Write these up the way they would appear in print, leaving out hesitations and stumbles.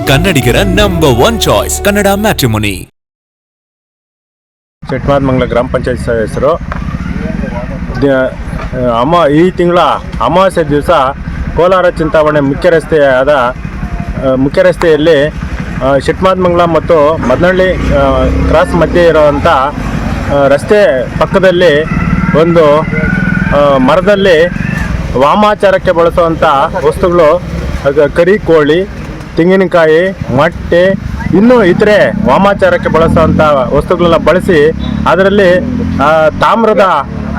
ಕನ್ನಡಿಗರ number 1 choice Kannada matrimony. ಚಟ್ಮಾದಮಂಗಲ ಗ್ರಾಮ ಪಂಚಾಯತ್ ಸದಸ್ಯರು ಈ ತಿಂಗಳ ಅಮಾವಾಸ್ಯೆ ದಿವಸ ಕೋಲಾರ ಚಿಂತಾಮಣಿ ಮುಖ್ಯ ರಸ್ತೆಯಲ್ಲಿ ಚಟ್ಮಾದಮಂಗಲ ಮತ್ತು ಮದನಹಳ್ಳಿ ಕ್ರಾಸ್ ಮಧ್ಯೆ ಇರುವಂಥ ರಸ್ತೆ ಪಕ್ಕದಲ್ಲಿ ಒಂದು ಮರದಲ್ಲಿ ವಾಮಾಚಾರಕ್ಕೆ ಬಳಸುವಂಥ ವಸ್ತುಗಳು ಕರಿ ಕೋಳಿ, ತೆಂಗಿನಕಾಯಿ, ಮೊಟ್ಟೆ, ಇನ್ನೂ ಇತರೆ ವಾಮಾಚಾರಕ್ಕೆ ಬಳಸುವಂಥ ವಸ್ತುಗಳನ್ನ ಬಳಸಿ ಅದರಲ್ಲಿ ತಾಮ್ರದ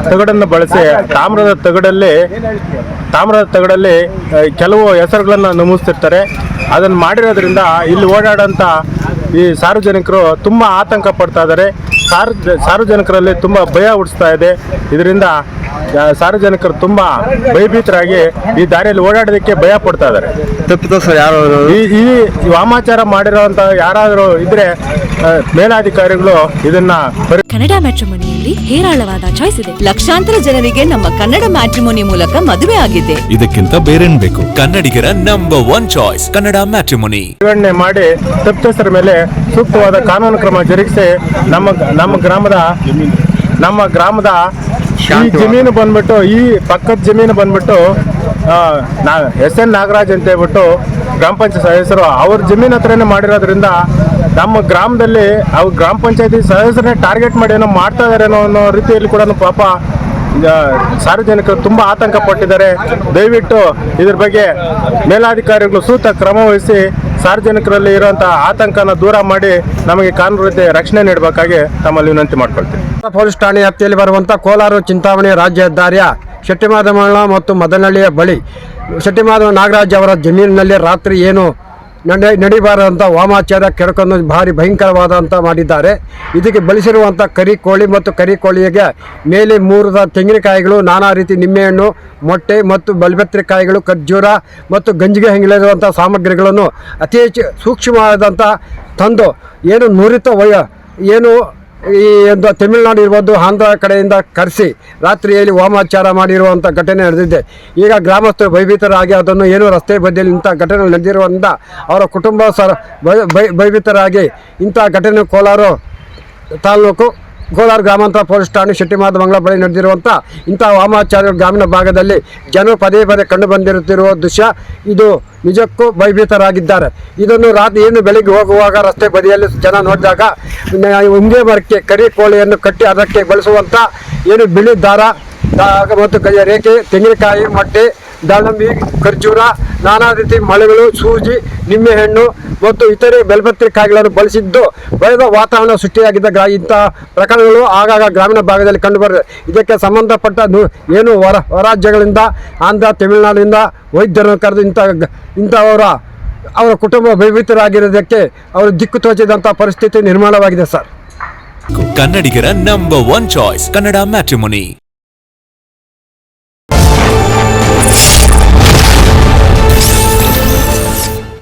ತಗಡನ್ನು ಬಳಸಿ ತಾಮ್ರದ ತಗಡಲ್ಲಿ ಕೆಲವು ಹೆಸರುಗಳನ್ನು ನಮೂದಿಸ್ತಿರ್ತಾರೆ. ಅದನ್ನು ಮಾಡಿರೋದ್ರಿಂದ ಇಲ್ಲಿ ಓಡಾಡೋಂಥ ಈ ಸಾರ್ವಜನಿಕರು ತುಂಬ ಆತಂಕ ಪಡ್ತಾ ಇದ್ದಾರೆ. ಸಾರ್ವಜನಿಕರಲ್ಲಿ ತುಂಬ ಭಯ ಹುಟ್ಟಿಸ್ತಾ ಇದೆ. ಇದರಿಂದ ಸಾರ್ವಜನಿಕರು ತುಂಬ ಭಯಭೀತರಾಗಿ ಈ ದಾರಿಯಲ್ಲಿ ಓಡಾಡೋದಕ್ಕೆ ಭಯ ಪಡ್ತಾ ಇದ್ದಾರೆ. ಈ ವಾಮಾಚಾರ ಮಾಡಿರೋಂಥ ಯಾರಾದರೂ ಇದ್ರೆ ಮೇಲಾಧಿಕಾರಿಗಳು ಇದನ್ನ ಕನ್ನಡ ಮ್ಯಾಟ್ರಿಮೋನಿಯಲ್ಲಿ ಹೇರಾಳವಾದ ಚಾಯ್ಸ್ ಇದೆ. ಲಕ್ಷಾಂತರ ಜನರಿಗೆ ನಮ್ಮ ಕನ್ನಡ ಮ್ಯಾಟ್ರಿಮೋನಿ ಮೂಲಕ ಮದುವೆ ಆಗಿದೆ. ಇದಕ್ಕಿಂತ ಬೇರೇನ್ ಬೇಕು? ಕನ್ನಡಿಗರ ನಂಬರ್ 1 ಚಾಯ್ಸ್ ಕನ್ನಡ ಮ್ಯಾಟ್ರಿಮೋನಿ. ನಿರ್ವಹಣೆ ಮಾಡಿ ತಪ್ಪಿತಸ್ಥರ ಮೇಲೆ ಸೂಕ್ತವಾದ ಕಾನೂನು ಕ್ರಮ ಜರುಗಿಸಿ ನಮ್ಮ ಗ್ರಾಮದ ಈ ಜಮೀನು ಬಂದ್ಬಿಟ್ಟು, ಈ ಪಕ್ಕದ ಜಮೀನು ಬಂದ್ಬಿಟ್ಟು SN ನಾಗರಾಜ್ ಅಂತ ಹೇಳ್ಬಿಟ್ಟು ಗ್ರಾಮ ಪಂಚಾಯತ್ ಸದಸ್ಯರು ಅವ್ರ ಜಮೀನ್ ಹತ್ರನೇ ಮಾಡಿರೋದ್ರಿಂದ ನಮ್ಮ ಗ್ರಾಮದಲ್ಲಿ ಅವ್ರು ಗ್ರಾಮ ಪಂಚಾಯತಿ ಸದಸ್ಯರನ್ನೇ ಟಾರ್ಗೆಟ್ ಮಾಡಿ ಏನೋ ಮಾಡ್ತಾ ಇದಾರೆ ಅನ್ನೋ ರೀತಿಯಲ್ಲಿ ಕೂಡ ಪಾಪ ಸಾರ್ವಜನಿಕರು ತುಂಬ ಆತಂಕ ಪಟ್ಟಿದ್ದಾರೆ. ದಯವಿಟ್ಟು ಇದ್ರ ಬಗ್ಗೆ ಮೇಲಾಧಿಕಾರಿಗಳು ಸೂಕ್ತ ಕ್ರಮ ವಹಿಸಿ ಸಾರ್ವಜನಿಕರಲ್ಲಿ ಇರುವಂಥ ಆತಂಕನ ದೂರ ಮಾಡಿ ನಮಗೆ ಕಾನೂನು ರೀತಿ ರಕ್ಷಣೆ ನೀಡಬೇಕಾಗಿ ತಮ್ಮಲ್ಲಿ ವಿನಂತಿ ಮಾಡ್ಕೊಳ್ತೀವಿ. ಪೊಲೀಸ್ ಠಾಣೆ ವ್ಯಾಪ್ತಿಯಲ್ಲಿ ಬರುವಂಥ ಕೋಲಾರ ಚಿಂತಾಮಣಿ ರಾಜ್ಯ ಹೆದ್ದಾರಿಯ ಶೆಟ್ಟಿಮಾದಮಂಗಲ ಮತ್ತು ಮದನಹಳ್ಳಿಯ ಬಳಿ ಶೆಟ್ಟಿಮಾದವ ನಾಗರಾಜ್ ಅವರ ಜಮೀನಿನಲ್ಲಿ ರಾತ್ರಿ ಏನು ನಡಿಬಾರದಂಥ ವಾಮಾಚಾರ ಕೆಡಕನ್ನು ಭಾರಿ ಭಯಂಕರವಾದಂಥ ಮಾಡಿದ್ದಾರೆ. ಇದಕ್ಕೆ ಬಳಸಿರುವಂಥ ಕರಿ ಕೋಳಿ ಮತ್ತು ಕರಿ ಕೋಳಿಗೆ ಮೇಲೆ 3 ತೆಂಗಿನಕಾಯಿಗಳು, ನಾನಾ ರೀತಿ ನಿಂಬೆಹಣ್ಣು, ಮೊಟ್ಟೆ ಮತ್ತು ಬಲ್ಬೆತ್ತರಿಕಾಯಿಗಳು, ಖರ್ಜೂರ ಮತ್ತು ಗಂಜಿಗೆ ಹಂಗಿಳಿರುವಂಥ ಸಾಮಗ್ರಿಗಳನ್ನು ಅತಿ ಹೆಚ್ಚು ಸೂಕ್ಷ್ಮವಾದಂಥ ತಂದು ಏನು ಏನು ಈ ಒಂದು ತಮಿಳುನಾಡು ಇರ್ಬೋದು, ಆಂಧ್ರ ಕಡೆಯಿಂದ ಕರೆಸಿ ರಾತ್ರಿಯಲ್ಲಿ ವಾಮಾಚಾರ ಮಾಡಿರುವಂಥ ಘಟನೆ ನಡೆದಿದೆ. ಈಗ ಗ್ರಾಮಸ್ಥರು ಭಯಭೀತರಾಗಿ ಅದನ್ನು ಏನು ರಸ್ತೆ ಬದಿಯಲ್ಲಿ ಇಂಥ ಘಟನೆ ನಡೆದಿರುವುದರಿಂದ ಅವರ ಕುಟುಂಬ ಭಯಭೀತರಾಗಿ ಇಂಥ ಘಟನೆ ಕೋಲಾರ ತಾಲೂಕು ಕೋಲಾರ ಗ್ರಾಮಾಂತರ ಪೊಲೀಸ್ ಠಾಣೆ ಶೆಟ್ಟಿಮಾದಮಂಗಲ ಬಳಿ ನಡೆದಿರುವಂಥ ಇಂಥ ವಾಮಾಚಾರ ಗ್ರಾಮೀಣ ಭಾಗದಲ್ಲಿ ಜನರು ಪದೇ ಕಂಡು ಬಂದಿರುತ್ತಿರುವ ದೃಶ್ಯ ಇದು ನಿಜಕ್ಕೂ ಭಯಭೀತರಾಗಿದ್ದಾರೆ. ಇದನ್ನು ರಾತ್ರಿ ಏನು ಬೆಳಿಗ್ಗೆ ಹೋಗುವಾಗ ರಸ್ತೆ ಬದಿಯಲ್ಲಿ ಜನ ನೋಡಿದಾಗ ಉಂಗೆ ಮರಕ್ಕೆ ಕರಿ ಕೋಳಿಯನ್ನು ಕಟ್ಟಿ ಅದಕ್ಕೆ ಬಳಸುವಂಥ ಏನು ಬಿಳಿ ದಾರ ಮತ್ತು ರೇಖೆ, ತೆಂಗಿನಕಾಯಿ, ಮೊಟ್ಟೆ, ದಾಳಿಂಬೆ, ಖರ್ಜೂರ, ನಾನಾ ರೀತಿ ಮಳೆಗಳು, ಸೂಜಿ, ನಿಂಬೆಹಣ್ಣು ಮತ್ತು ಇತರೆ ಬೆಲ್ಬೆತ್ತರಿಕಾಯಿಗಳನ್ನು ಬಳಸಿದ್ದು ಭಯದ ವಾತಾವರಣ ಸೃಷ್ಟಿಯಾಗಿದ್ದ ಇಂಥ ಪ್ರಕರಣಗಳು ಆಗಾಗ ಗ್ರಾಮೀಣ ಭಾಗದಲ್ಲಿ ಕಂಡುಬರುತ್ತದೆ. ಇದಕ್ಕೆ ಸಂಬಂಧಪಟ್ಟ ಏನು ಹೊರ ರಾಜ್ಯಗಳಿಂದ, ಆಂಧ್ರ, ತಮಿಳುನಾಡಿನಿಂದ ವೈದ್ಯರನ್ನು ಕರೆದು ಅವರ ಕುಟುಂಬ ಭಯಭೀತರಾಗಿರೋದಕ್ಕೆ ಅವರು ದಿಕ್ಕು ತೋಚಿದಂಥ ಪರಿಸ್ಥಿತಿ ನಿರ್ಮಾಣವಾಗಿದೆ ಸರ್. ಕನ್ನಡಿಗರ ನಂಬರ್ 1 ಚಾಯ್ಸ್ ಕನ್ನಡ ಮ್ಯಾಟ್ರಿಮೋನಿ.